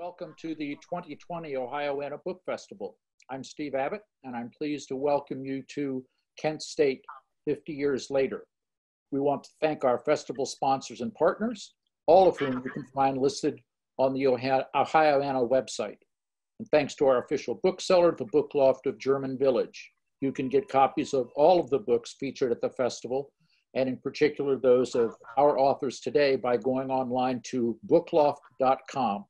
welcome to the 2020 Ohioana Book Festival. I'm Steve Abbott, and I'm pleased to welcome you to Kent State 50 years later. We want to thank our festival sponsors and partners, all of whom you can find listed on the Ohioana website. And thanks to our official bookseller, the Book Loft of German Village. You can get copies of all of the books featured at the festival, and in particular those of our authors today, by going online to bookloft.com.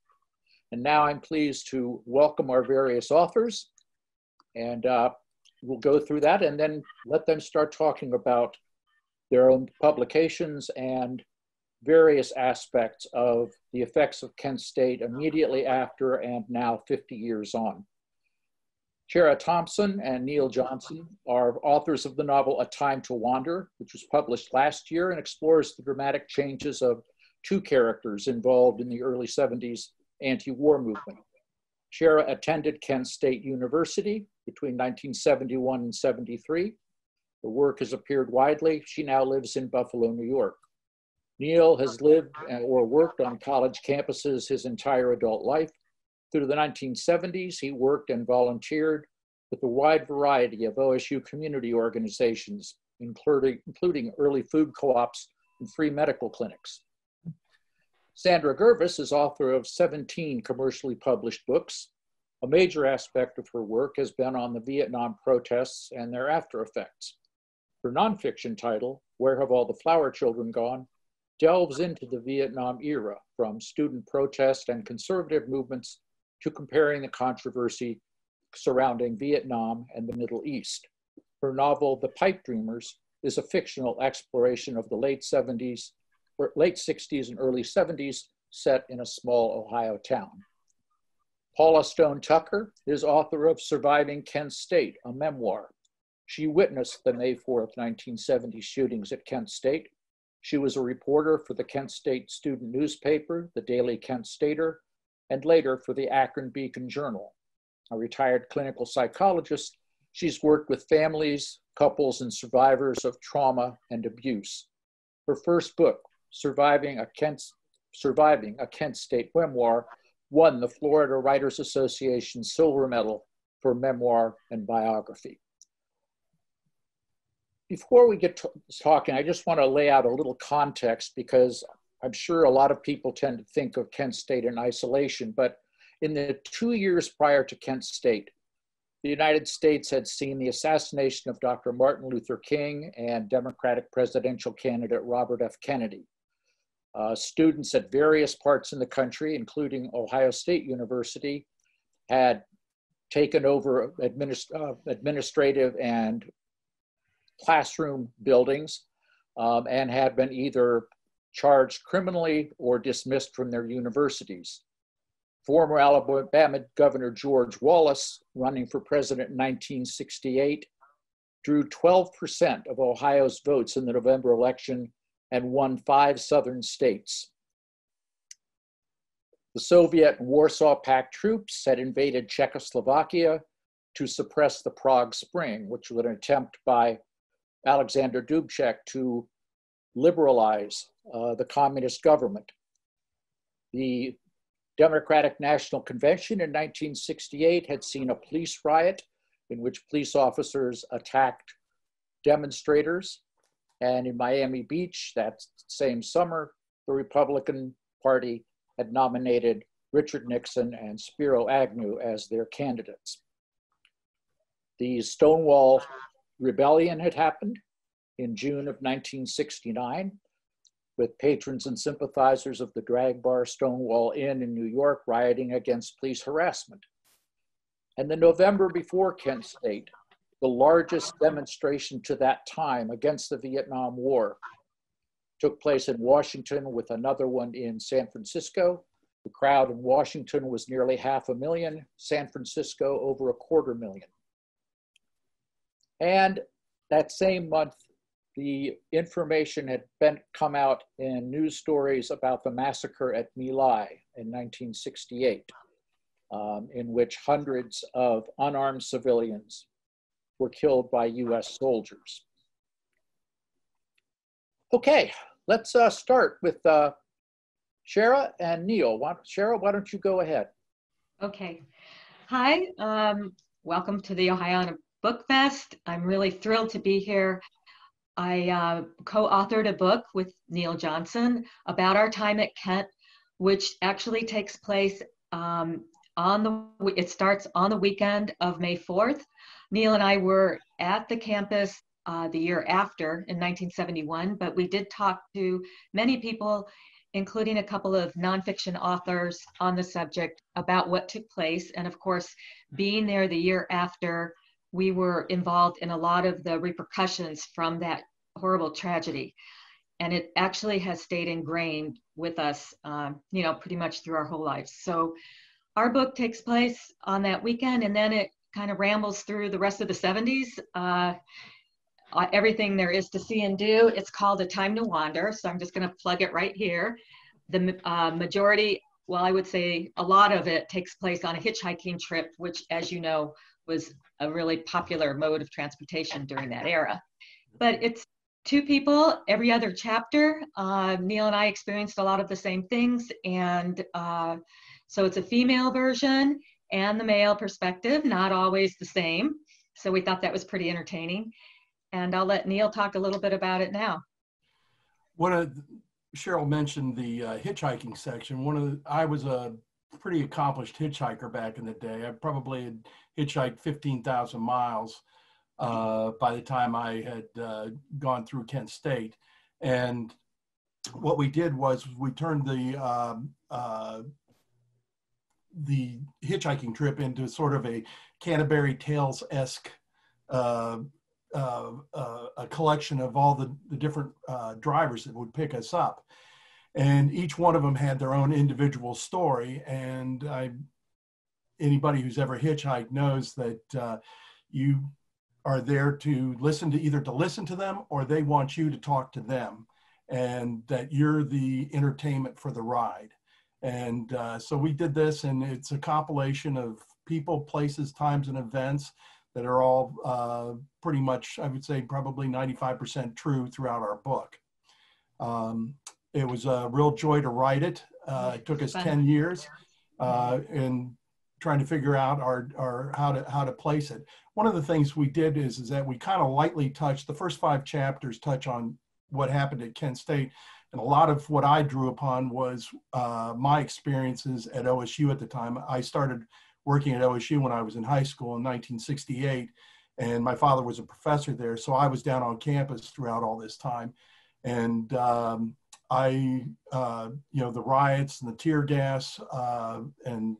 And now I'm pleased to welcome our various authors, and we'll go through that and then let them start talking about their own publications and various aspects of the effects of Kent State immediately after and now 50 years on. Chera Thompson and Neil Johnson are authors of the novel A Time to Wander, which was published last year and explores the dramatic changes of two characters involved in the early 70s anti-war movement. Chera attended Kent State University between 1971 and 73. The work has appeared widely. She now lives in Buffalo, New York. Neil has lived or worked on college campuses his entire adult life. Through the 1970s, he worked and volunteered with a wide variety of OSU community organizations, including early food co-ops and free medical clinics. Sandra Gurvis is author of 17 commercially published books. A major aspect of her work has been on the Vietnam protests and their after effects. Her nonfiction title, Where Have All the Flower Children Gone?, delves into the Vietnam era, from student protest and conservative movements to comparing the controversy surrounding Vietnam and the Middle East. Her novel, The Pipe Dreamers, is a fictional exploration of the late 60s and early 70s set in a small Ohio town. Paula Stone Tucker is author of Surviving Kent State, a memoir. She witnessed the May 4th, 1970 shootings at Kent State. She was a reporter for the Kent State student newspaper, the Daily Kent Stater, and later for the Akron Beacon Journal. A retired clinical psychologist, she's worked with families, couples, and survivors of trauma and abuse. Her first book, Surviving a Kent State memoir, won the Florida Writers Association Silver Medal for memoir and biography. Before we get to talking, I just want to lay out a little context, because I'm sure a lot of people tend to think of Kent State in isolation, but in the 2 years prior to Kent State, the United States had seen the assassination of Dr. Martin Luther King and Democratic presidential candidate Robert F. Kennedy. Students at various parts in the country, including Ohio State University, had taken over administrative and classroom buildings and had been either charged criminally or dismissed from their universities. Former Alabama Governor George Wallace, running for president in 1968, drew 12% of Ohio's votes in the November election and won 5 southern states. The Soviet and Warsaw Pact troops had invaded Czechoslovakia to suppress the Prague Spring, which was an attempt by Alexander Dubček to liberalize the communist government. The Democratic National Convention in 1968 had seen a police riot in which police officers attacked demonstrators. And in Miami Beach that same summer, the Republican Party had nominated Richard Nixon and Spiro Agnew as their candidates. The Stonewall Rebellion had happened in June of 1969, with patrons and sympathizers of the drag bar Stonewall Inn in New York rioting against police harassment. And the November before Kent State, the largest demonstration to that time against the Vietnam War, took place in Washington, with another one in San Francisco. The crowd in Washington was nearly 500,000, San Francisco over 250,000. And that same month, the information had come out in news stories about the massacre at My Lai in 1968, in which hundreds of unarmed civilians were killed by US soldiers. Okay, let's start with Chera and Neil. Chera, why don't you go ahead? Okay. Hi, welcome to the Ohioana Book Fest. I'm really thrilled to be here. I co-authored a book with Neil Johnson about our time at Kent, which actually takes place it starts on the weekend of May 4th. Neil and I were at the campus the year after in 1971, but we did talk to many people, including a couple of nonfiction authors on the subject about what took place. And of course, being there the year after, we were involved in a lot of the repercussions from that horrible tragedy. And it actually has stayed ingrained with us, pretty much through our whole lives. So our book takes place on that weekend, and then it kind of rambles through the rest of the 70s. Everything there is to see and do. It's called A Time to Wander, so I'm just going to plug it right here. The majority, well, I would say a lot of it takes place on a hitchhiking trip, which, as you know, was a really popular mode of transportation during that era. But it's two people every other chapter. Neil and I experienced a lot of the same things, and so it's a female version and the male perspective, not always the same. So we thought that was pretty entertaining. And I'll let Neil talk a little bit about it now. Cheryl mentioned the hitchhiking section. I was a pretty accomplished hitchhiker back in the day. I probably had hitchhiked 15,000 miles by the time I had gone through Kent State. And what we did was we turned the hitchhiking trip into sort of a Canterbury Tales-esque a collection of all the different drivers that would pick us up. And each one of them had their own individual story. And anybody who's ever hitchhiked knows that you are there to listen to them, or they want you to talk to them, and that you're the entertainment for the ride. And so we did this, and it's a compilation of people, places, times, and events that are all pretty much, I would say, probably 95% true throughout our book. It was a real joy to write it. It took us 10 years in trying to figure out how to place it. One of the things we did is that we kind of lightly touched, the first 5 chapters touch on what happened at Kent State. And a lot of what I drew upon was my experiences at OSU at the time. I started working at OSU when I was in high school in 1968, and my father was a professor there. So I was down on campus throughout all this time. And the riots and the tear gas and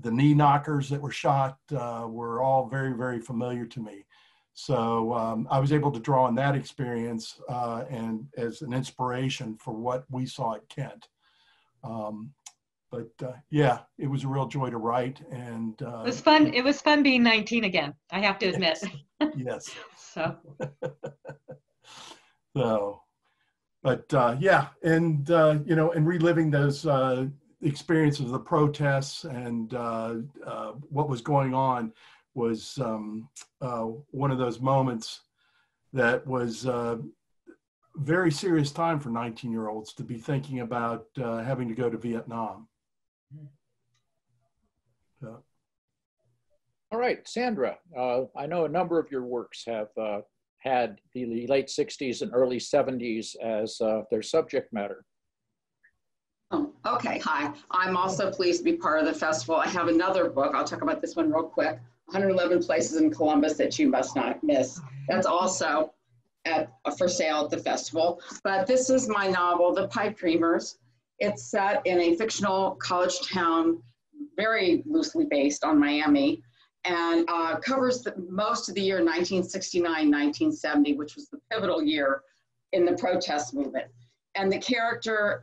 the knee knockers that were shot were all very, very familiar to me. So I was able to draw on that experience and as an inspiration for what we saw at Kent. But yeah, it was a real joy to write, and it was fun. It was fun being 19 again, I have to admit. Yes. So. But yeah, and and reliving those experiences of the protests and what was going on was one of those moments that was very serious time for 19-year-olds to be thinking about having to go to Vietnam. All right, Sandra, I know a number of your works have had the late 60s and early 70s as their subject matter. Oh, okay, hi. I'm also pleased to be part of the festival. I have another book. I'll talk about this one real quick. 111 Places in Columbus That You Must Not Miss. That's also for sale at the festival. But this is my novel, The Pipe Dreamers. It's set in a fictional college town, very loosely based on Miami, and covers most of the year 1969, 1970, which was the pivotal year in the protest movement. And the character,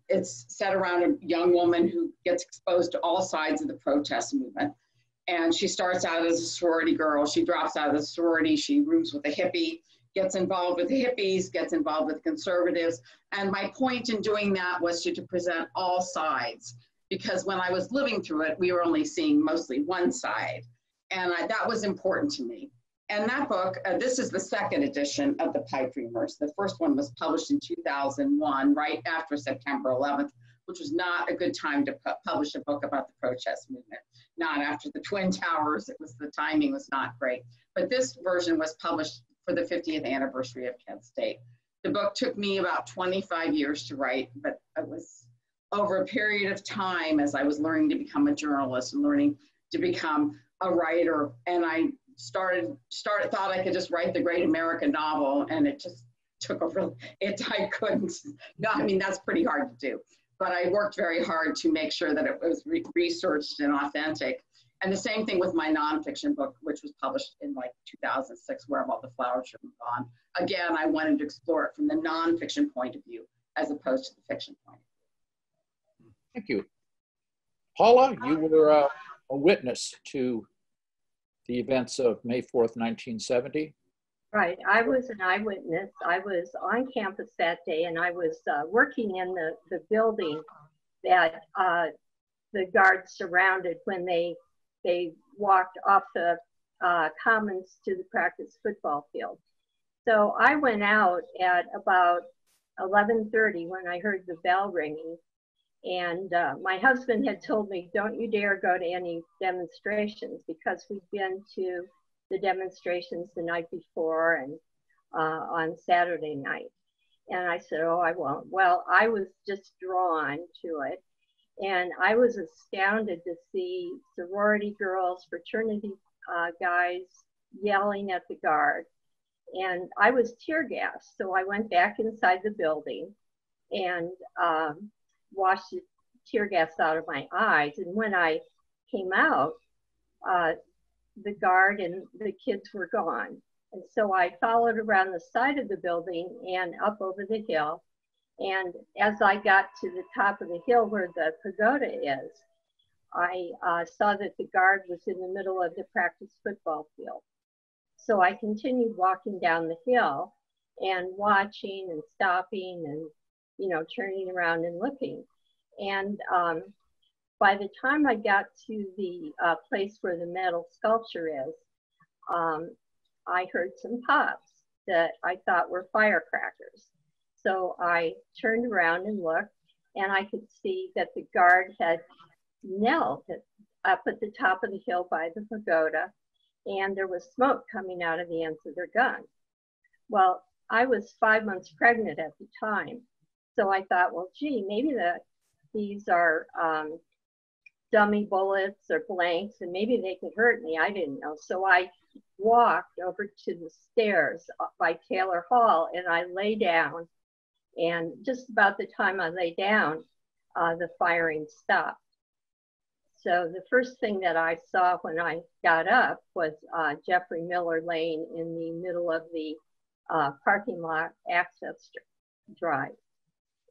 it's set around a young woman who gets exposed to all sides of the protest movement. And she starts out as a sorority girl. She drops out of the sorority. She rooms with a hippie, gets involved with the hippies, gets involved with conservatives. And my point in doing that was to present all sides, because when I was living through it, we were only seeing mostly one side. And that was important to me. And that book, this is the second edition of The Pipe Dreamers. The first one was published in 2001, right after September 11th, which was not a good time to publish a book about the protest movement. Not after the Twin Towers, the timing was not great. But this version was published for the 50th anniversary of Kent State. The book took me about 25 years to write, but it was over a period of time as I was learning to become a journalist and learning to become a writer. And I thought I could just write the great American novel, and it just took I couldn't. No, I mean, that's pretty hard to do. But I worked very hard to make sure that it was researched and authentic. And the same thing with my nonfiction book, which was published in like 2006, Where Have All the Flowers Should Have Gone. Again, I wanted to explore it from the nonfiction point of view as opposed to the fiction point of view. Thank you. Paula, you were a witness to the events of May 4th, 1970. Right, I was an eyewitness. I was on campus that day, and I was working in the building that the guards surrounded when they walked off the commons to the practice football field. So I went out at about 11:30 when I heard the bell ringing, and my husband had told me, don't you dare go to any demonstrations, because we'd been to the demonstrations the night before and on Saturday night. And I said, oh, I won't. Well, I was just drawn to it. And I was astounded to see sorority girls, fraternity guys yelling at the guard. And I was tear gassed. So I went back inside the building and washed the tear gas out of my eyes. And when I came out, the guard and the kids were gone. And so I followed around the side of the building and up over the hill. And as I got to the top of the hill where the pagoda is, I saw that the guard was in the middle of the practice football field. So I continued walking down the hill and watching and stopping and, you know, turning around and looking. And by the time I got to the place where the metal sculpture is, I heard some pops that I thought were firecrackers. So I turned around and looked, and I could see that the guard had knelt up at the top of the hill by the pagoda, and there was smoke coming out of the ends of their guns. Well, I was 5 months pregnant at the time, so I thought, well, gee, maybe these are dummy bullets or blanks, and maybe they could hurt me. I didn't know. So I walked over to the stairs by Taylor Hall, and I lay down. And just about the time I lay down, the firing stopped. So the first thing that I saw when I got up was Jeffrey Miller laying in the middle of the parking lot access drive.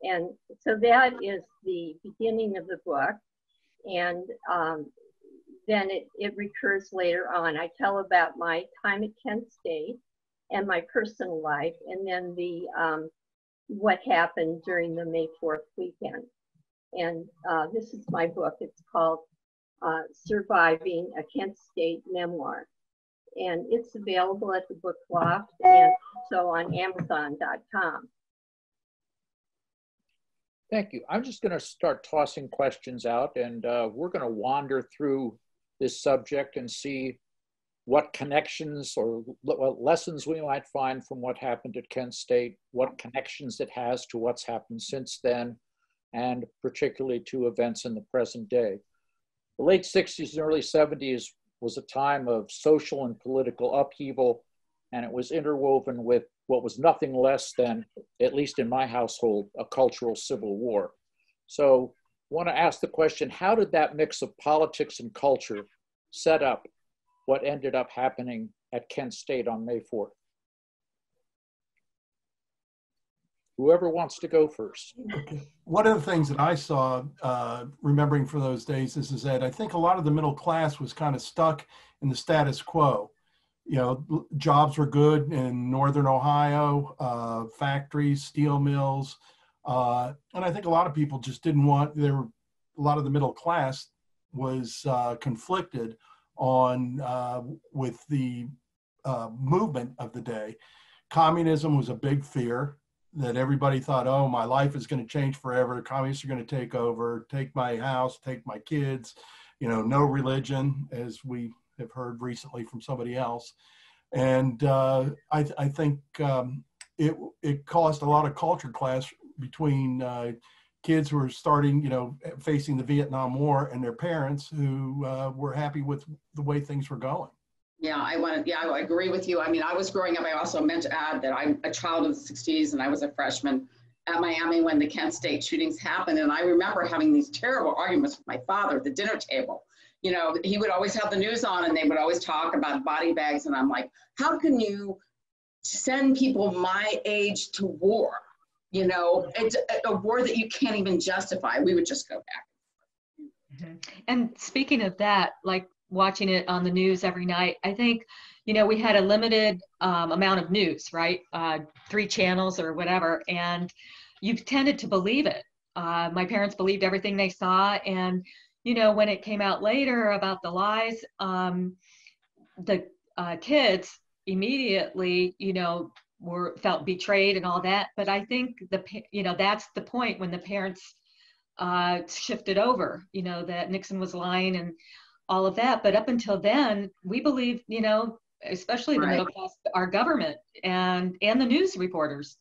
And so that is the beginning of the book. And then it recurs later on. I tell about my time at Kent State and my personal life, and then the what happened during the May 4th weekend. And this is my book. It's called Surviving a Kent State Memoir. And it's available at the Book Loft and also on Amazon.com. Thank you. I'm just going to start tossing questions out, and we're going to wander through this subject and see what connections or what lessons we might find from what happened at Kent State, what connections it has to what's happened since then, and particularly to events in the present day. The late 60s and early 70s was a time of social and political upheaval, and it was interwoven with what was nothing less than, at least in my household, a cultural civil war. So I want to ask the question, how did that mix of politics and culture set up what ended up happening at Kent State on May 4th? Whoever wants to go first. Okay. One of the things that I saw, remembering from those days, is that I think a lot of the middle class was kind of stuck in the status quo. You know, jobs were good in Northern Ohio, factories, steel mills. And I think a lot of people just didn't want, a lot of the middle class was conflicted on with the movement of the day. Communism was a big fear. that everybody thought, oh, my life is going to change forever. The communists are going to take over, take my house, take my kids, you know, no religion, as we have heard recently from somebody else. And I think it caused a lot of culture clash between kids who were starting, you know, facing the Vietnam War and their parents who were happy with the way things were going. Yeah, I agree with you. I mean, I was growing up, I also meant to add that I'm a child of the 60s and I was a freshman at Miami when the Kent State shootings happened. And I remember having these terrible arguments with my father at the dinner table. You know, he would always have the news on and they would always talk about body bags. And I'm like, how can you send people my age to war? You know, it's a war that you can't even justify. We would just go back. Mm-hmm. And speaking of that, like, watching it on the news every night, I think, you know, we had a limited amount of news, right? 3 channels or whatever, and you've tended to believe it. My parents believed everything they saw, and, you know, when it came out later about the lies, the kids immediately, you know, felt betrayed and all that. But I think you know, that's the point when the parents shifted over, you know, that Nixon was lying and all of that. But up until then, we believed, you know, especially the middle class, our government and the news reporters.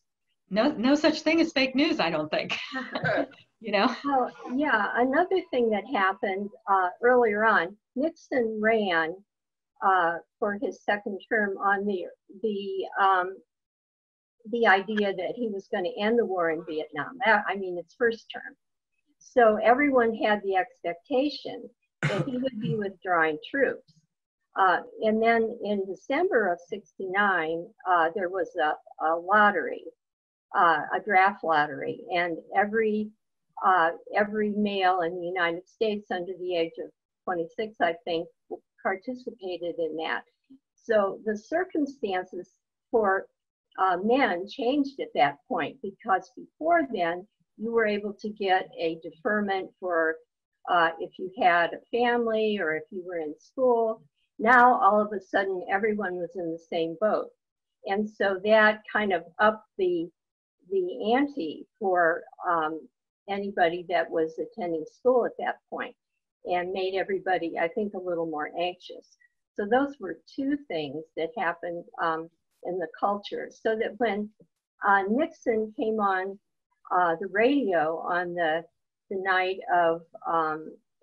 No such thing as fake news, I don't think. You know? Well, yeah, another thing that happened earlier on, Nixon ran for his second term on the idea that he was going to end the war in Vietnam. I mean, it's first term. So everyone had the expectation that he would be withdrawing troops. And then in December of '69, there was a lottery, a draft lottery, and every male in the United States under the age of 26, I think, participated in that. So the circumstances for men changed at that point, because before then, you were able to get a deferment for if you had a family or if you were in school. Now, all of a sudden, everyone was in the same boat. And so that kind of upped the ante for anybody that was attending school at that point, and made everybody, I think, a little more anxious. So those were 2 things that happened in the culture. So that when Nixon came on the radio on the night of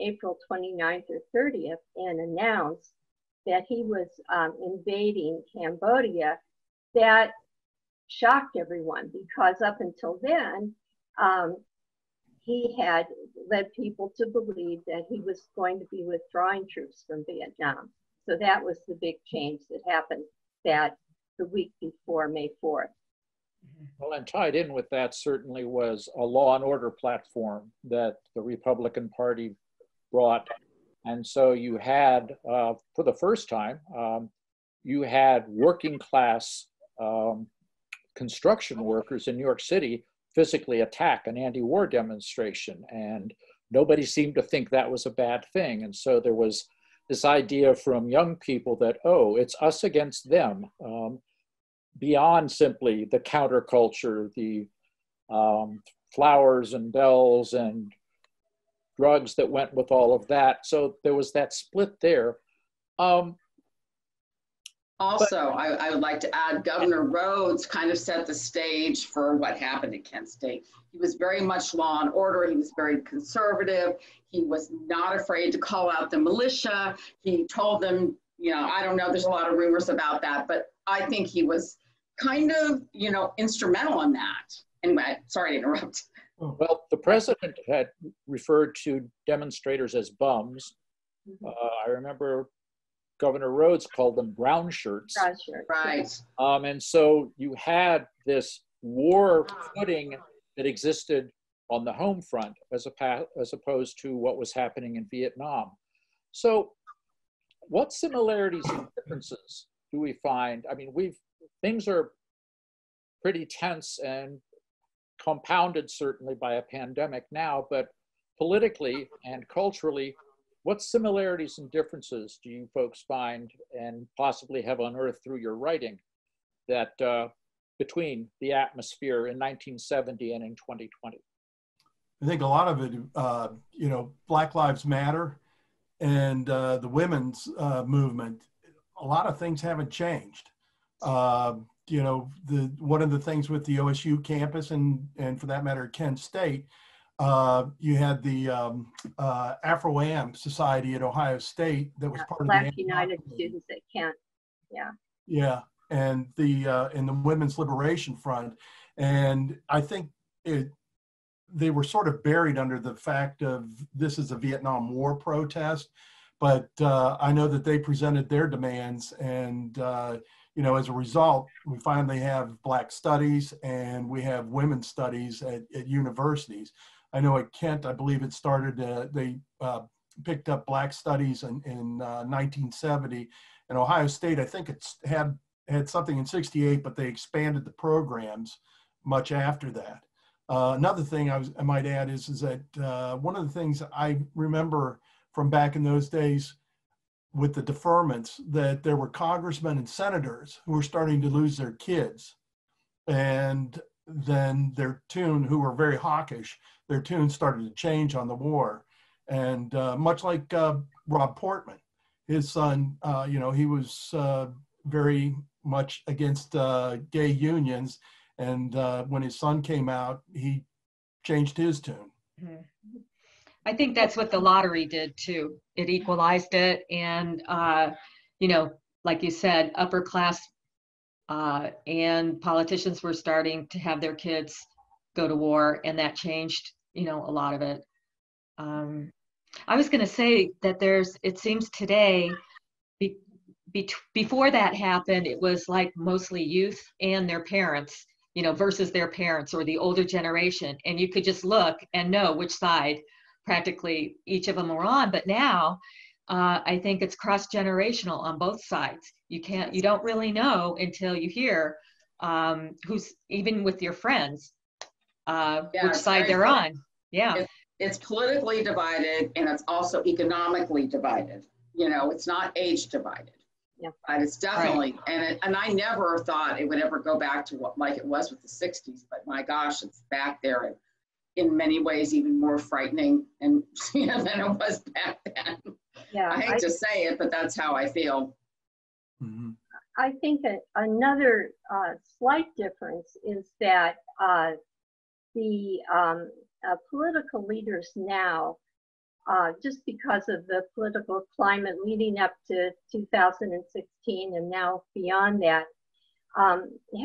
April 29th or 30th and announced that he was invading Cambodia, that shocked everyone, because up until then, he had led people to believe that he was going to be withdrawing troops from Vietnam. So that was the big change that happened the week before May 4th. Well, and tied in with that certainly was a law and order platform that the Republican Party brought. And so you had, for the first time, you had working class construction workers in New York City physically attack an anti-war demonstration, and nobody seemed to think that was a bad thing. And so there was this idea from young people that, oh, it's us against them, beyond simply the counterculture, the flowers and bells and drugs that went with all of that. So there was that split there. Also, I would like to add, Governor Rhodes kind of set the stage for what happened at Kent State. He was very much law and order. He was very conservative. He was not afraid to call out the militia. He told them, you know, I don't know, there's a lot of rumors about that, but I think he was kind of, you know, instrumental in that. Anyway, sorry to interrupt. Well, the president had referred to demonstrators as bums. I remember Governor Rhodes called them brown shirts. Brown shirts. Right. And so you had this war footing that existed on the home front as opposed to what was happening in Vietnam. So what similarities and differences do we find? I mean, things are pretty tense and compounded certainly by a pandemic now, but politically and culturally, what similarities and differences do you folks find and possibly have unearthed through your writing that between the atmosphere in 1970 and in 2020? I think a lot of it, you know, Black Lives Matter and the women's movement, a lot of things haven't changed. You know, one of the things with the OSU campus and for that matter, Kent State, you had the Afro-Am Society at Ohio State that was part Black of the United Students at Kent. Yeah. Yeah, and the Women's Liberation Front, and I think they were sort of buried under the fact of this is a Vietnam War protest, but I know that they presented their demands, and you know, as a result, we finally have Black Studies and we have Women's Studies at universities. I know at Kent, I believe it started, they picked up Black Studies in 1970. And Ohio State, I think it's had something in '68, but they expanded the programs much after that. Another thing I might add is that one of the things I remember from back in those days with the deferments, that there were congressmen and senators who were starting to lose their kids. And then their tune, who were very hawkish, their tune started to change on the war. And much like Rob Portman, his son, you know, he was very much against gay unions. And when his son came out, he changed his tune. Mm-hmm. I think that's what the lottery did too. It equalized it. And, you know, like you said, upper class and politicians were starting to have their kids go to war, and that changed, you know, a lot of it. I was going to say that it seems today, before that happened, it was like mostly youth and their parents, you know, versus their parents or the older generation. And you could just look and know which side practically each of them were on. But now I think it's cross-generational on both sides. You don't really know until you hear who's, even with your friends, which side they're on. Yeah. It's politically divided, and it's also economically divided. You know, it's not age divided. Yeah. But it's definitely, right. And I never thought it would ever go back to what like it was with the 60s, but my gosh, it's back there, and in many ways even more frightening and you know, than it was back then. Yeah, I hate to say it, but that's how I feel. Mm-hmm. I think that another slight difference is that the political leaders now, just because of the political climate leading up to 2016 and now beyond that,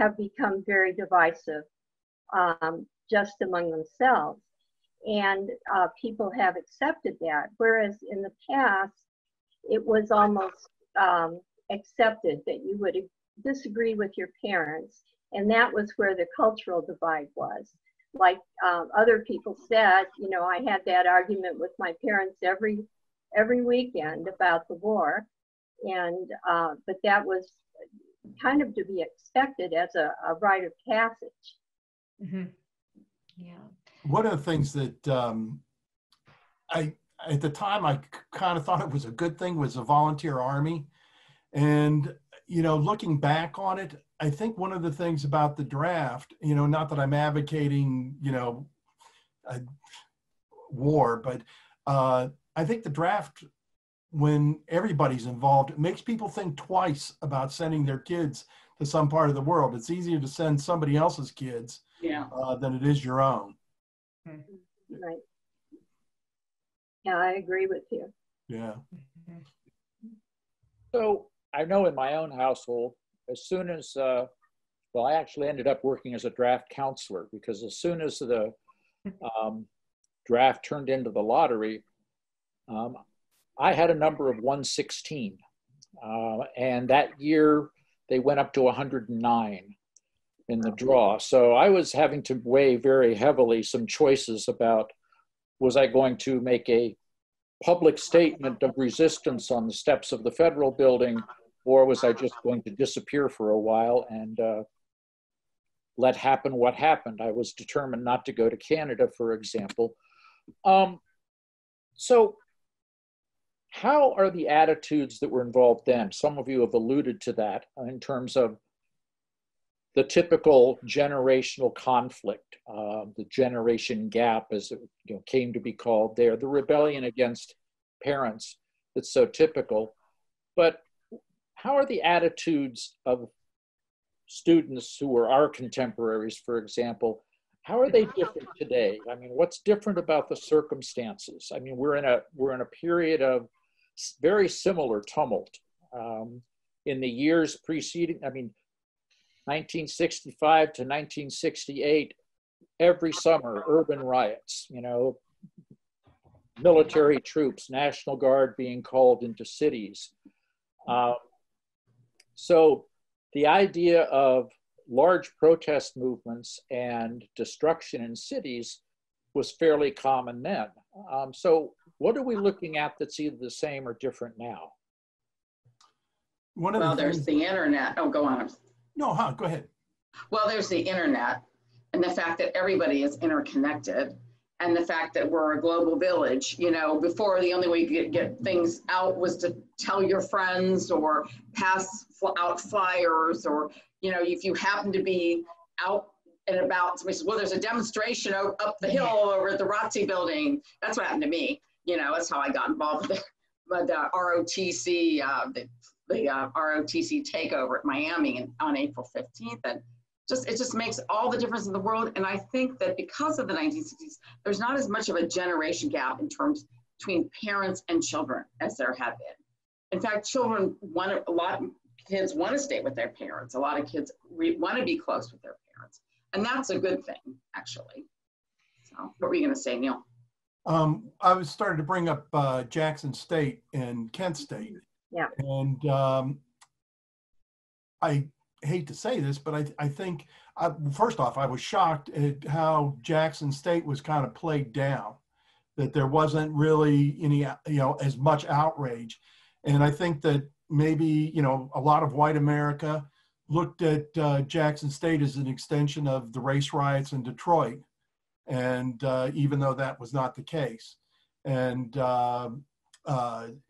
have become very divisive just among themselves. And people have accepted that, whereas in the past, it was almost accepted that you would disagree with your parents, and that was where the cultural divide was. Like other people said, you know, I had that argument with my parents every weekend about the war, and but that was kind of to be expected as a rite of passage. Mm-hmm. Yeah. One of the things that at the time I kind of thought it was a good thing was a volunteer army, and you know, looking back on it, I think one of the things about the draft, you know, not that I'm advocating, you know, a war, but I think the draft, when everybody's involved, it makes people think twice about sending their kids to some part of the world. It's easier to send somebody else's kids than it is your own. Right. Yeah, I agree with you. Yeah. So I know in my own household, as soon as, well, I actually ended up working as a draft counselor, because as soon as the draft turned into the lottery, I had a number of 116. And that year they went up to 109 in the draw. So I was having to weigh very heavily some choices about, was I going to make a public statement of resistance on the steps of the federal building, or was I just going to disappear for a while and let happen what happened? I was determined not to go to Canada, for example. So how are the attitudes that were involved then? Some of you have alluded to that in terms of the typical generational conflict, the generation gap, as it came to be called there, the rebellion against parents that's so typical. But how are the attitudes of students who are our contemporaries, for example, how are they different today? I mean, what's different about the circumstances? I mean, we're in a period of very similar tumult. In the years preceding, I mean, 1965 to 1968, every summer, urban riots, military troops, National Guard being called into cities. So the idea of large protest movements and destruction in cities was fairly common then. So what are we looking at that's either the same or different now? Well, there's the internet. Oh, go on. No, go ahead. Well, there's the internet and the fact that everybody is interconnected and the fact that we're a global village. Before the only way you could get things out was to tell your friends or pass out flyers, or, if you happen to be out and about, somebody says, well, there's a demonstration up the hill over at the ROTC building. That's what happened to me. That's how I got involved with the ROTC, the ROTC takeover at Miami on April 15th. And it just makes all the difference in the world. And I think that because of the 1960s, there's not as much of a generation gap in terms between parents and children as there had been. In fact, a lot of kids want to stay with their parents. A lot of kids want to be close with their parents. And that's a good thing, actually. So what were you going to say, Neil? I was starting to bring up Jackson State and Kent State. Yeah. And I hate to say this, but I think, first off, I was shocked at how Jackson State was kind of played down, that there wasn't really any, as much outrage. And I think that maybe, a lot of white America looked at Jackson State as an extension of the race riots in Detroit. And even though that was not the case. And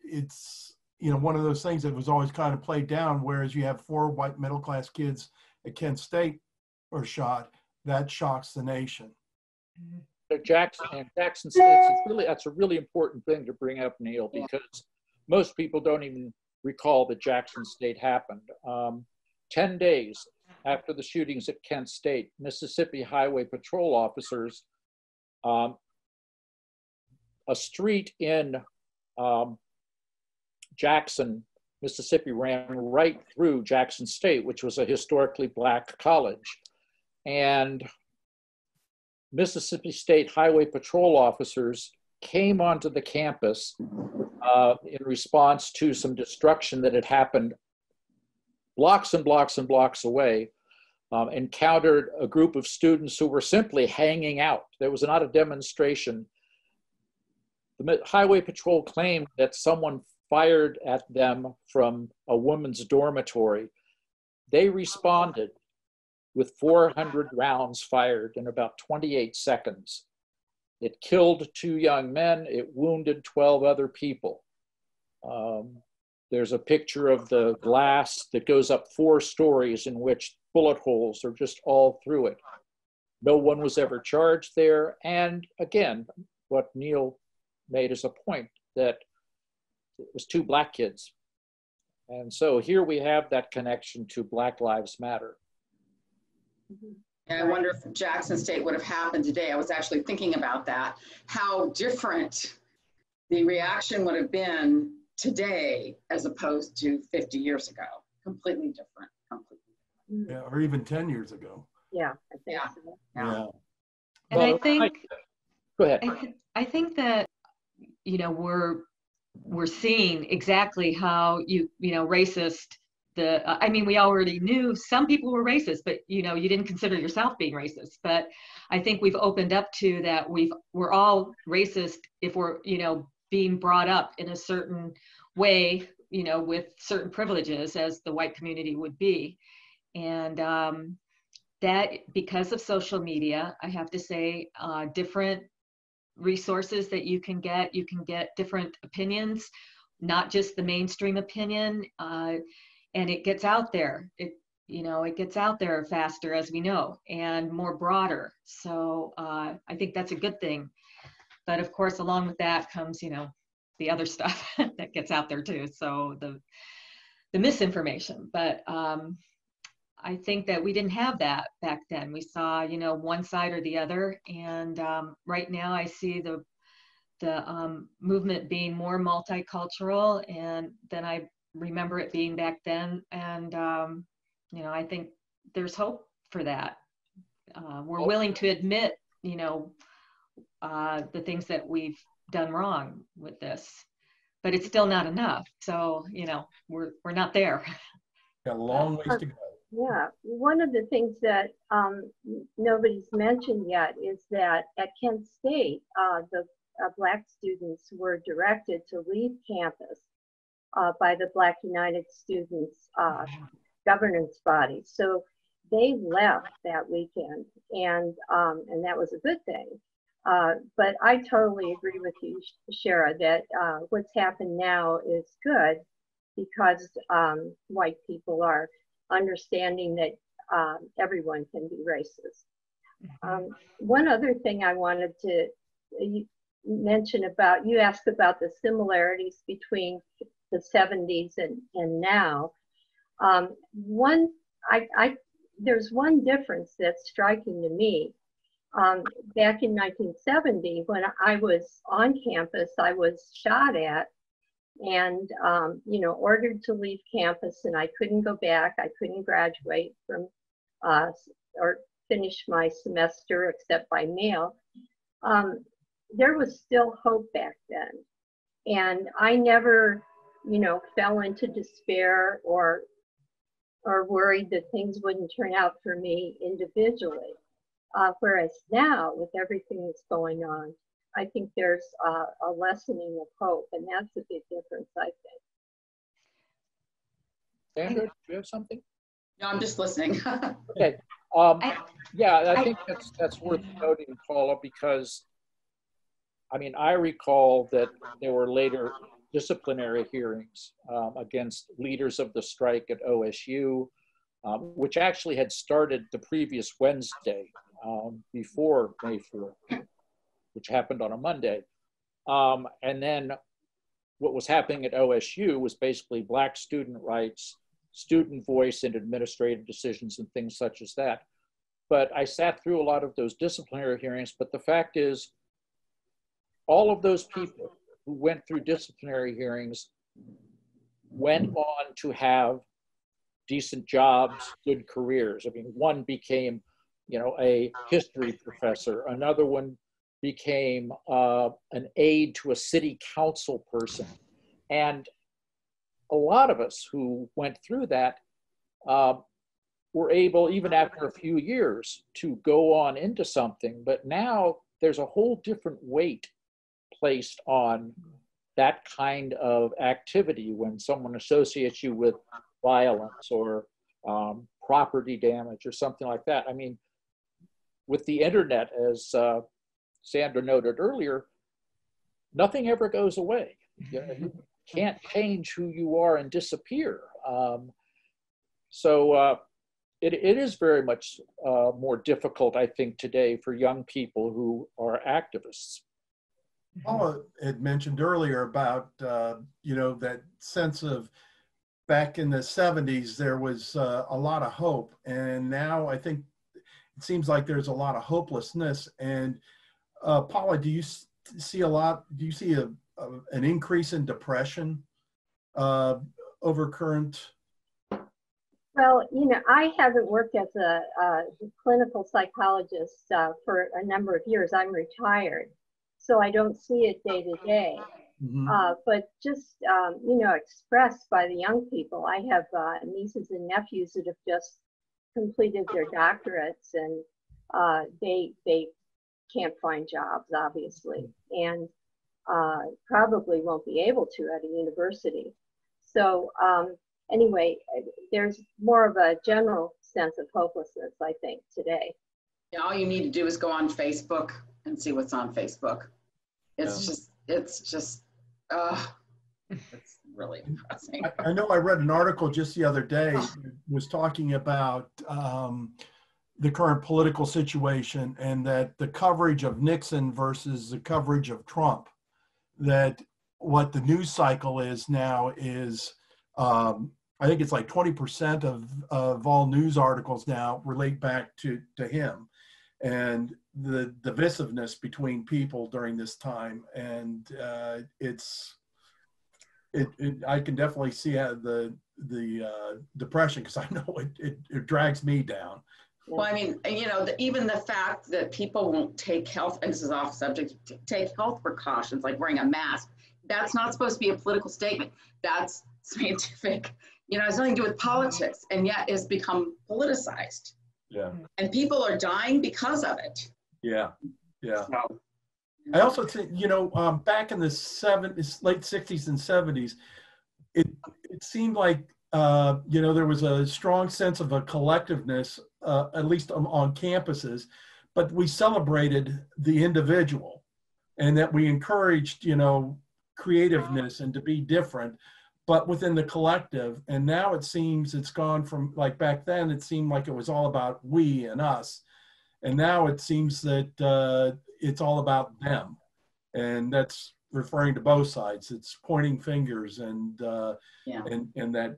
it's, one of those things that was always kind of played down, whereas you have 4 white middle-class kids at Kent State are shot, that shocks the nation. Jackson State, that's a really important thing to bring up, Neil, because most people don't even recall that Jackson State happened. 10 days after the shootings at Kent State, Mississippi Highway Patrol officers, a street in Jackson, Mississippi, ran right through Jackson State, which was a historically Black college. And Mississippi State Highway Patrol officers came onto the campus in response to some destruction that had happened blocks and blocks and blocks away, encountered a group of students who were simply hanging out. There was not a demonstration. The Highway Patrol claimed that someone fired at them from a woman's dormitory. They responded with 400 rounds fired in about 28 seconds. It killed 2 young men. It wounded 12 other people. There's a picture of the glass that goes up 4 stories in which bullet holes are just all through it. No one was ever charged there. And again, what Neil made as a point, that it was 2 Black kids. And so here we have that connection to Black Lives Matter. And I wonder if Jackson State would have happened today. I was actually thinking about that, how different the reaction would have been today as opposed to 50 years ago. Completely different. Yeah, or even 10 years ago. Yeah, I think so. Yeah. And I think, go ahead. I think that, we're seeing exactly how racist I mean, we already knew some people were racist, but you didn't consider yourself being racist. But I think we've opened up to that. We're all racist if we're, being brought up in a certain way, with certain privileges as the white community would be. And that, because of social media, I have to say, different resources that you can get different opinions, not just the mainstream opinion, and it gets out there. you know, it gets out there faster, as we know, and more broader. So I think that's a good thing. But of course, along with that comes, you know, the other stuff that gets out there too. So the misinformation. But I think that we didn't have that back then. We saw, you know, one side or the other. And right now I see the movement being more multicultural and than I remember it being back then. And, you know, I think there's hope for that. We're willing to admit, you know, the things that we've done wrong with this, but it's still not enough. So, you know, we're not there. Got a long ways to go. Yeah, one of the things that nobody's mentioned yet is that at Kent State, the Black students were directed to leave campus by the Black United Students governance body. So they left that weekend, and that was a good thing. But I totally agree with you, Chera, that what's happened now is good because white people are understanding that everyone can be racist. One other thing I wanted to mention about, you asked about the similarities between the 70s and now. There's one difference that's striking to me. Back in 1970, when I was on campus, I was shot at and, you know, ordered to leave campus, and I couldn't go back. I couldn't graduate from or finish my semester except by mail. There was still hope back then. And I never, you know, fell into despair or worried that things wouldn't turn out for me individually. Whereas now, with everything that's going on, I think there's a lessening of hope, and that's a big difference, I think. Sandra, do you have something? No, I'm just listening. Okay. Yeah, I think that's worth noting, Paula, because I mean, I recall that there were later disciplinary hearings against leaders of the strike at OSU, which actually had started the previous Wednesday before May 4th, which happened on a Monday. And then what was happening at OSU was basically Black student rights, student voice in administrative decisions and things such as that. But I sat through a lot of those disciplinary hearings, but the fact is, all of those people who went through disciplinary hearings went on to have decent jobs, good careers. I mean, one became, you know, a history professor. Another one became an aide to a city council person. And a lot of us who went through that were able, even after a few years, to go on into something. But now there's a whole different weight placed on that kind of activity when someone associates you with violence or property damage or something like that. I mean, with the internet, as Sandra noted earlier, nothing ever goes away. You can't change who you are and disappear. So it is very much more difficult, I think, today for young people who are activists. Paula had mentioned earlier about, you know, that sense of back in the 70s, there was a lot of hope. And now I think it seems like there's a lot of hopelessness. And Paula, do you see an increase in depression over current? Well, you know, I haven't worked as a clinical psychologist for a number of years. I'm retired, so I don't see it day to day. But just, you know, expressed by the young people. I have nieces and nephews that have just completed their doctorates, and they can't find jobs, obviously, and probably won't be able to at a university. So anyway, there's more of a general sense of hopelessness, I think, today. Yeah, all you need to do is go on Facebook and see what's on Facebook. It's just really depressing. I know I read an article just the other day that was talking about the current political situation, and that the coverage of Nixon versus the coverage of Trump, that what the news cycle is now is, I think it's like 20% of all news articles now relate back to him, and the divisiveness between people during this time. And I can definitely see how the depression, because I know it drags me down. Well, I mean, you know, even the fact that people won't take health, and this is off subject, take health precautions like wearing a mask, that's not supposed to be a political statement. That's scientific. You know, it has nothing to do with politics, and yet it's become politicized. Yeah. And people are dying because of it. Yeah. Yeah. So, I also think, you know, back in the late 60s and 70s, it seemed like, you know, there was a strong sense of a collectiveness, at least on campuses, but we celebrated the individual, and that we encouraged, you know, creativeness and to be different, but within the collective. And now it seems it's gone from, like back then, it seemed like it was all about we and us. And now it seems that it's all about them. And that's referring to both sides. It's pointing fingers and that,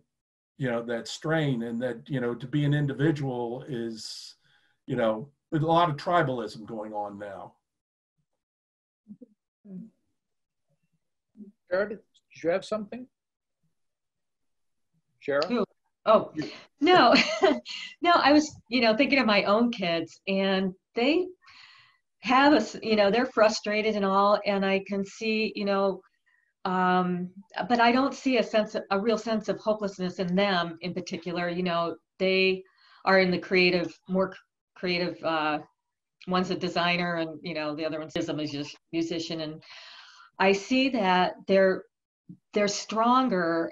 you know, that strain, and that, you know, to be an individual is, you know, with a lot of tribalism going on now. Chera, did you have something? Chera? Oh, no, no, I was, you know, thinking of my own kids, and they have you know, they're frustrated and all, and I can see, you know, but I don't see a real sense of hopelessness in them in particular. You know, they are in the more creative, one's a designer, and, you know, the other one's a musician. And I see that they're stronger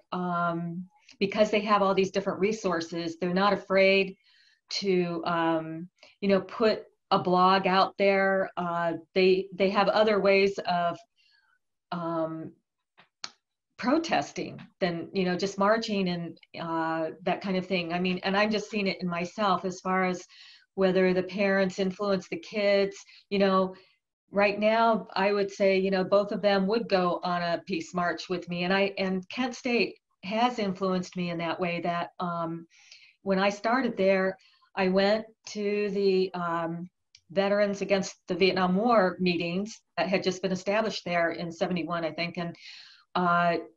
because they have all these different resources. They're not afraid to, you know, put a blog out there. They have other ways of protesting than, you know, just marching and that kind of thing. I mean, and I'm just seeing it in myself as far as whether the parents influence the kids. You know, right now I would say, you know, both of them would go on a peace march with me, and Kent State has influenced me in that way, that when I started there, I went to the Veterans Against the Vietnam War meetings that had just been established there in '71, I think. And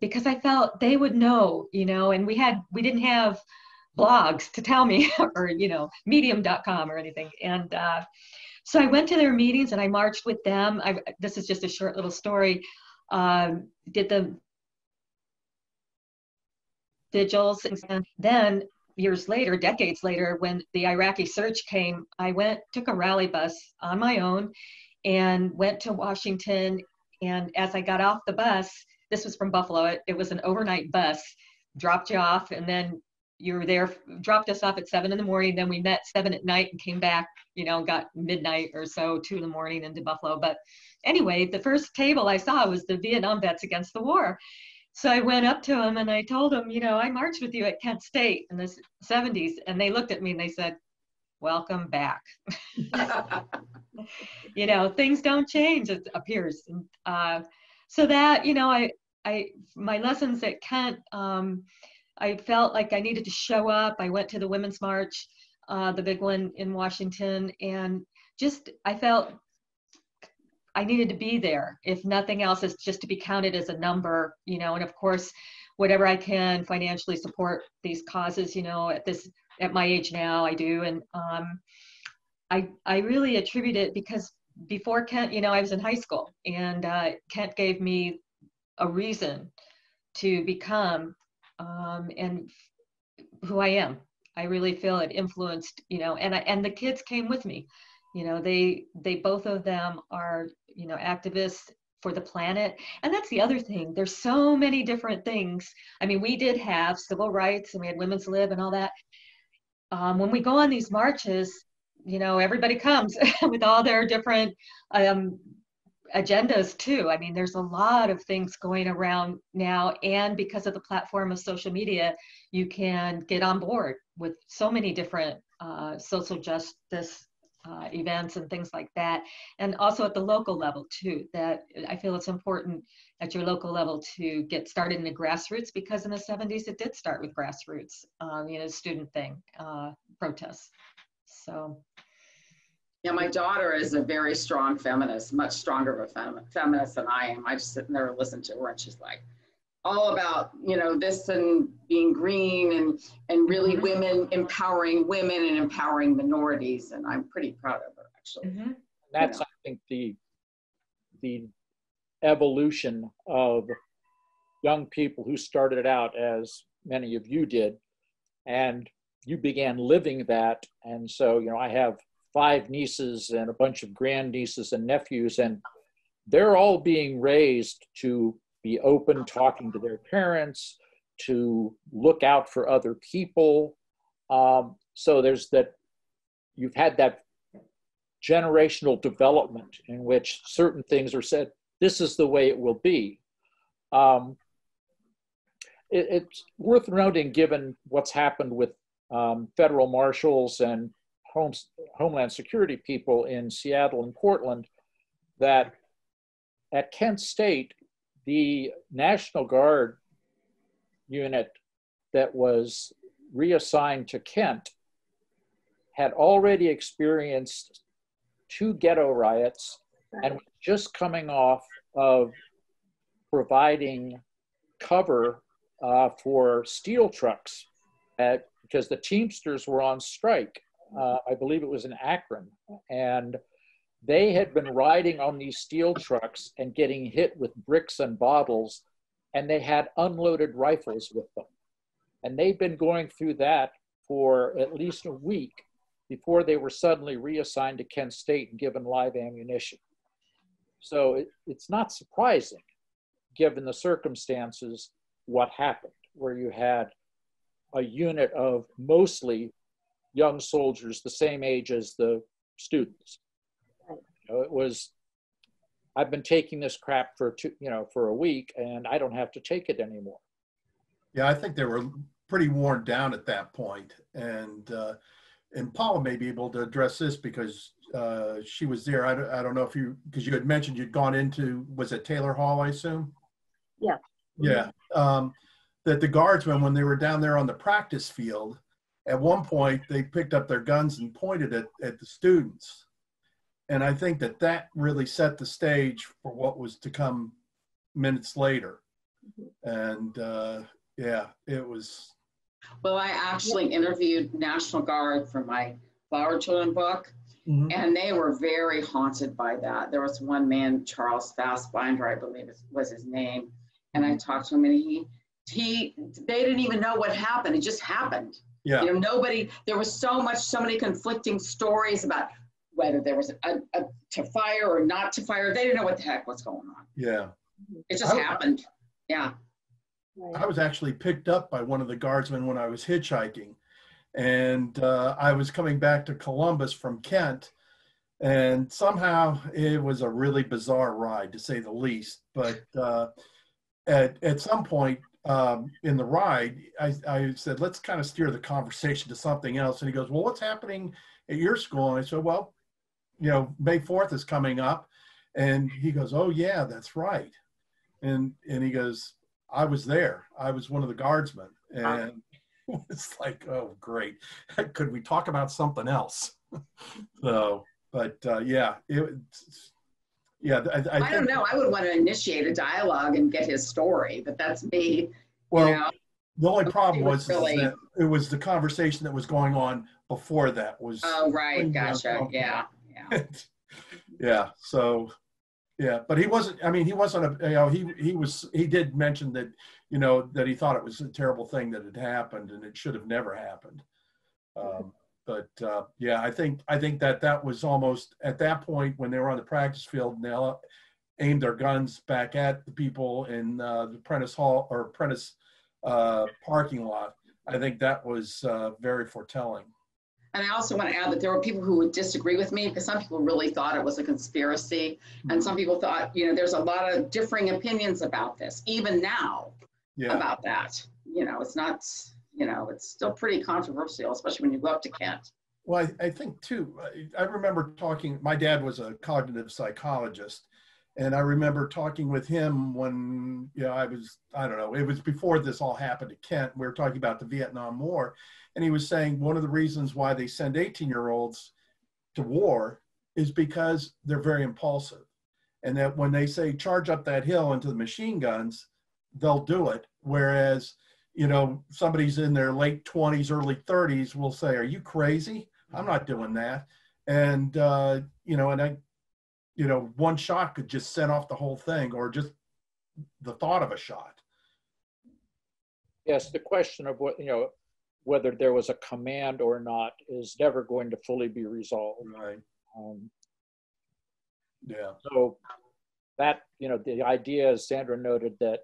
because I felt they would know, you know, and we didn't have blogs to tell me or, you know, medium.com or anything. And so I went to their meetings and I marched with them. This is just a short little story. Did the vigils, and then years later, decades later, when the Iraqi surge came, I took a rally bus on my own and went to Washington. And as I got off the bus, this was from Buffalo, it was an overnight bus, dropped you off, and then you were there, dropped us off at 7 in the morning, then we met 7 at night and came back, you know, got midnight or so, 2 in the morning into Buffalo. But anyway, the first table I saw was the Vietnam Vets Against the War. So I went up to them and I told them, you know, I marched with you at Kent State in the 70s. And they looked at me and they said, welcome back. You know, things don't change, it appears. And, so that, you know, my lessons at Kent, I felt like I needed to show up. I went to the Women's March, the big one in Washington, and just, I felt I needed to be there. If nothing else, is just to be counted as a number, you know, and of course, whatever I can financially support these causes, you know, at my age now, I do. And I really attribute it because before Kent, you know, I was in high school, and Kent gave me a reason to become and who I am. I really feel it influenced, you know, and the kids came with me. You know, they both of them are, you know, activists for the planet. And that's the other thing. There's so many different things. I mean, we did have civil rights and we had women's lib and all that. When we go on these marches, you know, everybody comes with all their different agendas too. I mean, there's a lot of things going around now, and because of the platform of social media, you can get on board with so many different social justice events and things like that. And also at the local level too, that I feel it's important at your local level to get started in the grassroots, because in the 70s it did start with grassroots, student thing, protests. So. Yeah, my daughter is a very strong feminist, much stronger of a feminist than I am. I just sit there and listen to her, and she's like, all about, this and being green and really women, empowering women and empowering minorities. And I'm pretty proud of her, actually. That's, I think, the evolution of young people who started out as many of you did, and you began living that. And so, I have 5 nieces and a bunch of grandnieces and nephews, and they're all being raised to be open, talking to their parents, to look out for other people. So there's that, you've had that generational development in which certain things are said, this is the way it will be. It's worth noting, given what's happened with federal marshals and Homeland Security people in Seattle and Portland, that at Kent State, the National Guard unit that was reassigned to Kent had already experienced 2 ghetto riots and was just coming off of providing cover for steel trucks because the Teamsters were on strike. I believe it was in Akron, and they had been riding on these steel trucks and getting hit with bricks and bottles, and they had unloaded rifles with them. And they'd been going through that for at least a week before they were suddenly reassigned to Kent State and given live ammunition. So it's not surprising, given the circumstances, what happened, where you had a unit of mostly young soldiers the same age as the students. It was, I've been taking this crap for a week, and I don't have to take it anymore. Yeah, I think they were pretty worn down at that point. And Paula may be able to address this because she was there. I don't know if because you had mentioned you'd gone into, was it Taylor Hall, I assume? Yeah. Yeah. That the guardsmen, when they were down there on the practice field, at one point they picked up their guns and pointed at the students. And I think that really set the stage for what was to come minutes later. And yeah, it was. Well, I actually interviewed National Guard for my Flower Children book, and they were very haunted by that. There was one man, Charles Fassbinder, I believe was his name, and I talked to him, and they didn't even know what happened. It just happened. Yeah. There was so many conflicting stories about whether there was a to fire or not to fire. They didn't know what the heck was going on. Yeah. It just happened. Yeah. I was actually picked up by one of the guardsmen when I was hitchhiking, and I was coming back to Columbus from Kent, and somehow it was a really bizarre ride, to say the least. But at some point in the ride, I said, let's kind of steer the conversation to something else. And he goes, well, what's happening at your school? And I said, well, May 4th is coming up. And he goes, oh yeah, that's right. And he goes, I was there. I was one of the guardsmen. And it's like, oh, great. Could we talk about something else? So, but yeah, yeah. I don't know. I would want to initiate a dialogue and get his story, but that's me. Well, the only problem was that it was the conversation that was going on before that was. Oh, right. Gotcha. Yeah. Yeah. Yeah. So, yeah, but he wasn't, he wasn't he did mention that, that he thought it was a terrible thing that had happened and it should have never happened. But yeah, I think that was almost at that point when they were on the practice field and they aimed their guns back at the people in the Prentice Hall or Prentice parking lot. I think that was very foretelling. And I also want to add that there were people who would disagree with me because some people really thought it was a conspiracy. And some people thought, you know, there's a lot of differing opinions about this, even now, about that. You know, it's not, you know, it's still pretty controversial, especially when you go up to Kent. Well, I think too, I remember talking, my dad was a cognitive psychologist, and I remember talking with him when, you know, I don't know, it was before this all happened at Kent. We were talking about the Vietnam War, and he was saying one of the reasons why they send 18-year-olds to war is because they're very impulsive. And that when they say charge up that hill into the machine guns, they'll do it. Whereas, you know, somebody's in their late 20s, early 30s will say, are you crazy? I'm not doing that. And, you know, and you know, one shot could just set off the whole thing, or just the thought of a shot. Yes, the question of what, you know, whether there was a command or not is never going to fully be resolved. Right. Yeah. So that, you know, the idea, as Sandra noted, that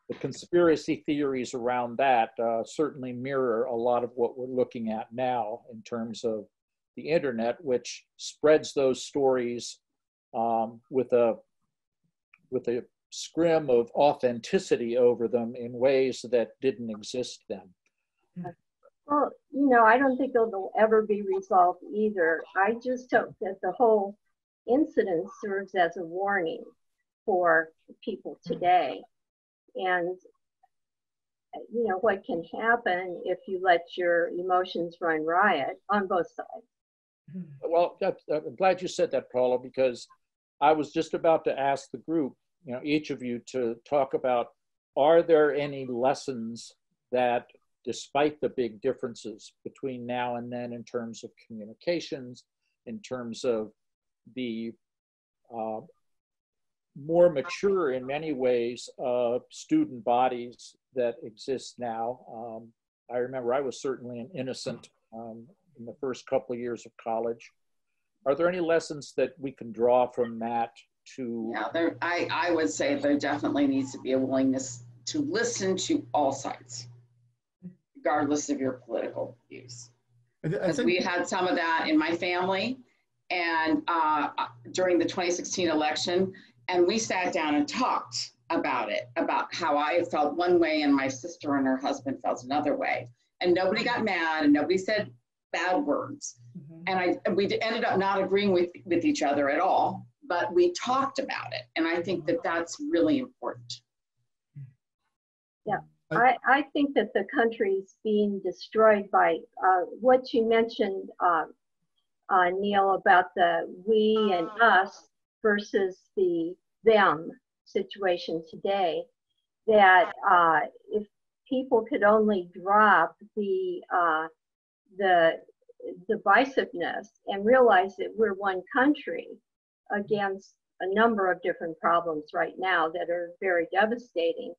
the conspiracy theories around that certainly mirror a lot of what we're looking at now in terms of the internet, which spreads those stories with a scrim of authenticity over them in ways that didn't exist then. Well, you know, I don't think it'll ever be resolved either. I just hope that the whole incident serves as a warning for people today. And, you know, what can happen if you let your emotions run riot on both sides. Well, I'm glad you said that, Paula, because I was just about to ask the group, you know, each of you to talk about, are there any lessons that, despite the big differences between now and then in terms of communications, in terms of the more mature in many ways student bodies that exist now. I remember I was certainly an innocent in the first couple of years of college. Are there any lessons that we can draw from that to? Yeah, I would say there definitely needs to be a willingness to listen to all sides, regardless of your political views. Because we had some of that in my family, and during the 2016 election, and we sat down and talked about it, about how I felt one way and my sister and her husband felt another way. And nobody got mad and nobody said bad words. And we ended up not agreeing with each other at all, but we talked about it. And I think that that's really important. Yeah, I think that the country's being destroyed by what you mentioned, Neil, about the we and us versus the them situation today, that if people could only drop the divisiveness and realize that we're one country against a number of different problems right now that are very devastating,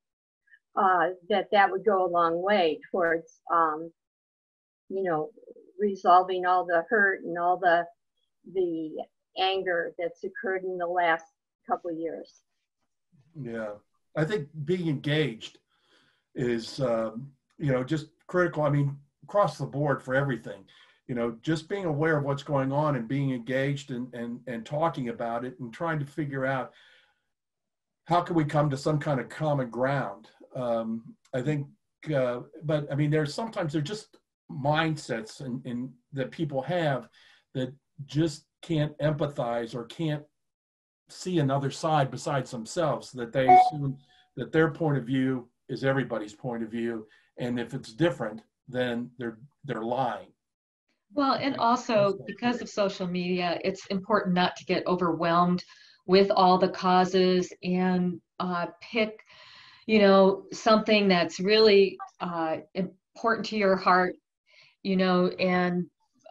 that would go a long way towards, you know, resolving all the hurt and all the anger that's occurred in the last couple of years. Yeah, I think being engaged is, you know, just critical. I mean, across the board for everything, you know, just being aware of what's going on and being engaged and talking about it and trying to figure out how can we come to some kind of common ground. I think, but I mean, sometimes they're just mindsets and that people have that just can't empathize or can't see another side besides themselves, that they assume that their point of view is everybody's point of view, and if it's different, then they're lying. Well, and also because of social media, it's important not to get overwhelmed with all the causes and pick, you know, something that's really important to your heart, you know, and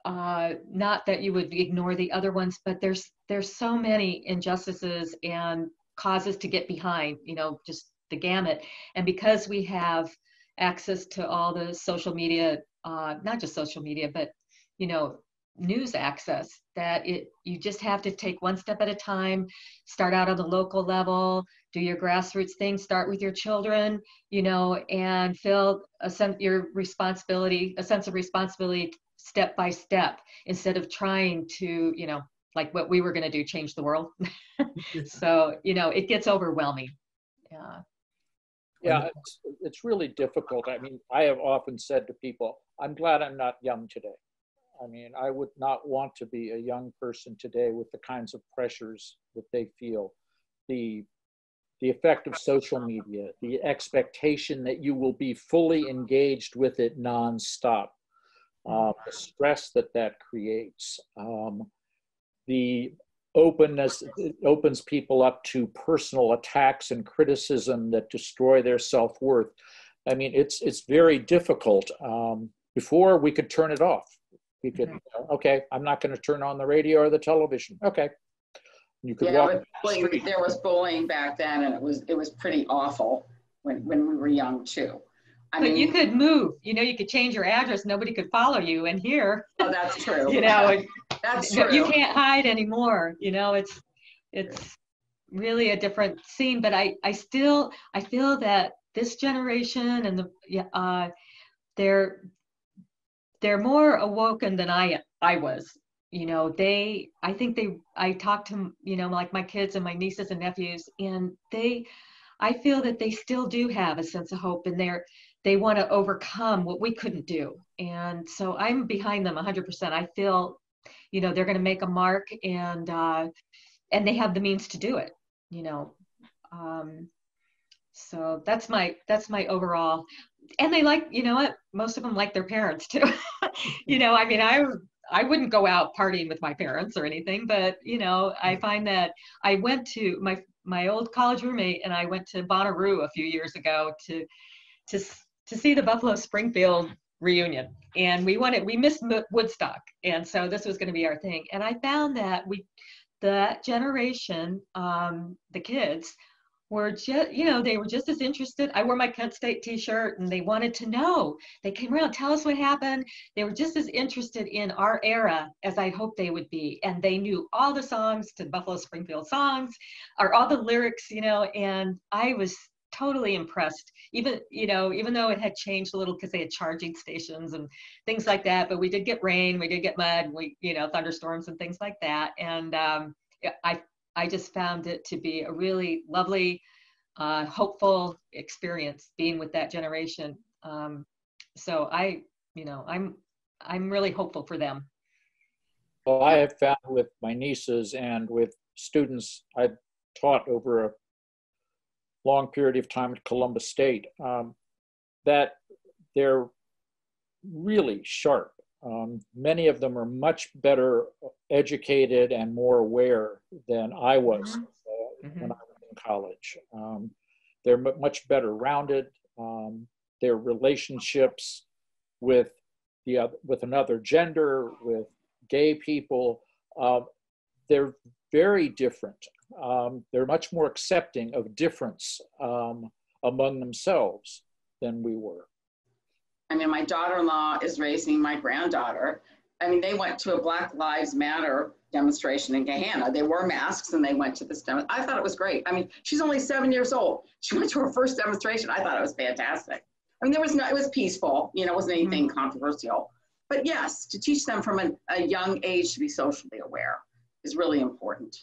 not that you would ignore the other ones, but there's so many injustices and causes to get behind, you know, just the gamut. And because we have access to all the social media, not just social media, but, you know, news access, that you just have to take one step at a time, start out on the local level, do your grassroots thing, start with your children, you know, and feel a sense of responsibility step by step instead of trying to, you know, like what we were going to do, change the world. So, you know, it gets overwhelming. Yeah. Yeah, it's really difficult. I mean, I have often said to people, I'm glad I'm not young today. I mean, I would not want to be a young person today with the kinds of pressures that they feel. The effect of social media, the expectation that you will be fully engaged with it nonstop, the stress that creates, the openness, it opens people up to personal attacks and criticism that destroy their self-worth. I mean, it's very difficult. Before we could turn it off. We could, okay, I'm not going to turn on the radio or the television. Okay. You could walk. There was bullying back then, and it was pretty awful when we were young too. But you could move, you know, you could change your address. Nobody could follow you. And here, oh, that's true. You know, that's true. You can't hide anymore. You know, it's really a different scene. But I feel that this generation and they're more awoken than I was. You know, I talk to, you know, like my kids and my nieces and nephews, and I feel that they still do have a sense of hope, and they want to overcome what we couldn't do. And so I'm behind them 100%. I feel, you know, they're going to make a mark, and they have the means to do it, you know. So that's my overall. And they like, you know what, most of them like their parents too. You know, I mean, I wouldn't go out partying with my parents or anything, but, you know, I find that I went to my old college roommate, and I went to Bonnaroo a few years ago to see the Buffalo Springfield reunion. And we missed Woodstock. And so this was going to be our thing. And I found that that generation, the kids, were just, you know, they were just as interested. I wore my Kent State t-shirt, and they wanted to know. They came around, tell us what happened. They were just as interested in our era as I hoped they would be. And they knew all the songs to Buffalo Springfield songs, or all the lyrics, you know, and I was totally impressed, even though it had changed a little because they had charging stations and things like that. But we did get rain, we did get mud, thunderstorms and things like that. And I just found it to be a really lovely, hopeful experience being with that generation. So I'm really hopeful for them. Well, I have found with my nieces and with students I've taught over a long period of time at Columbus State, that they're really sharp. Many of them are much better educated and more aware than I was when I was in college. They're much better rounded. Their relationships with another gender, with gay people, they're very different. They're much more accepting of difference among themselves than we were. I mean, my daughter-in-law is raising my granddaughter. I mean, they went to a Black Lives Matter demonstration in Gahanna. They wore masks and they went to this demo. I thought it was great. I mean, she's only 7 years old. She went to her first demonstration. I thought it was fantastic. I mean, it was peaceful, you know, it wasn't anything controversial. But yes, to teach them from a young age to be socially aware is really important.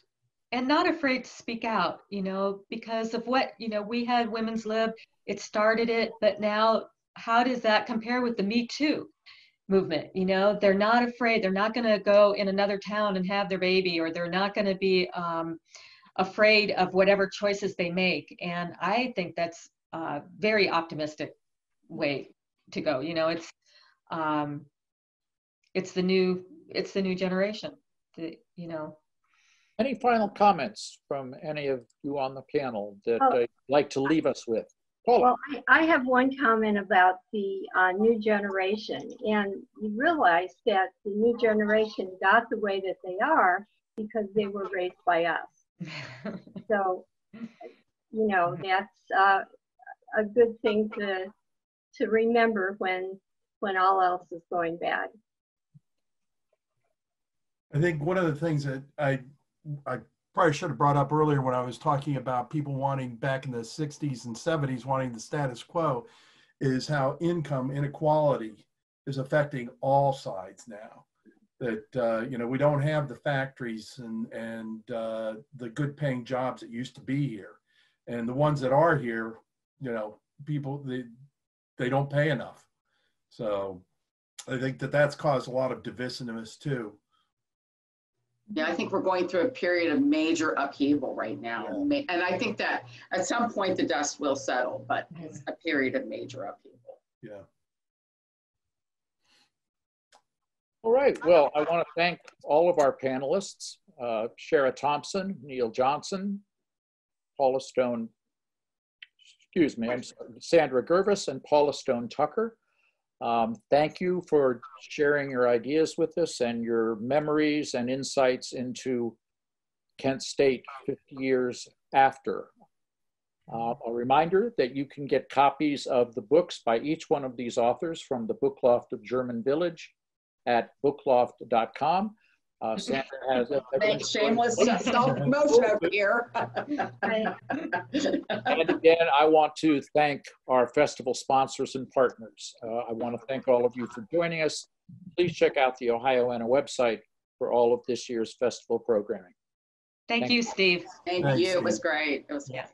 And not afraid to speak out, you know, because of what, you know, we had Women's Lib, it started it, but now how does that compare with the Me Too movement? You know, they're not afraid. They're not going to go in another town and have their baby, or they're not going to be afraid of whatever choices they make. And I think that's a very optimistic way to go. You know, it's the new generation, you know. Any final comments from any of you on the panel that you'd like to leave us with? Paula. Well, I have one comment about the new generation. And you realize that the new generation got the way that they are because they were raised by us. So, you know, that's a good thing to remember when all else is going bad. I think one of the things that I probably should have brought up earlier when I was talking about people wanting back in the 60s and 70s wanting the status quo is how income inequality is affecting all sides now. That, you know, we don't have the factories and the good paying jobs that used to be here. And the ones that are here, you know, people, they don't pay enough. So I think that that's caused a lot of divisiveness too. Yeah, I think we're going through a period of major upheaval right now. Yeah. And I think that at some point the dust will settle, but it's a period of major upheaval. Yeah. All right, well, I want to thank all of our panelists, Chera Thompson, Neil Johnson, Paula Stone, excuse me, I'm sorry, Sandra Gurvis and Paula Stone Tucker. Thank you for sharing your ideas with us and your memories and insights into Kent State 50 years after. A reminder that you can get copies of the books by each one of these authors from the Book Loft of German Village at bookloft.com. Sandra has Thanks, shameless self-promotion over here. And again, I want to thank our festival sponsors and partners. I want to thank all of you for joining us. Please check out the Ohioana website for all of this year's festival programming. Thank you, Steve. Thank Thanks, you. It was Steve. great. It was Yeah.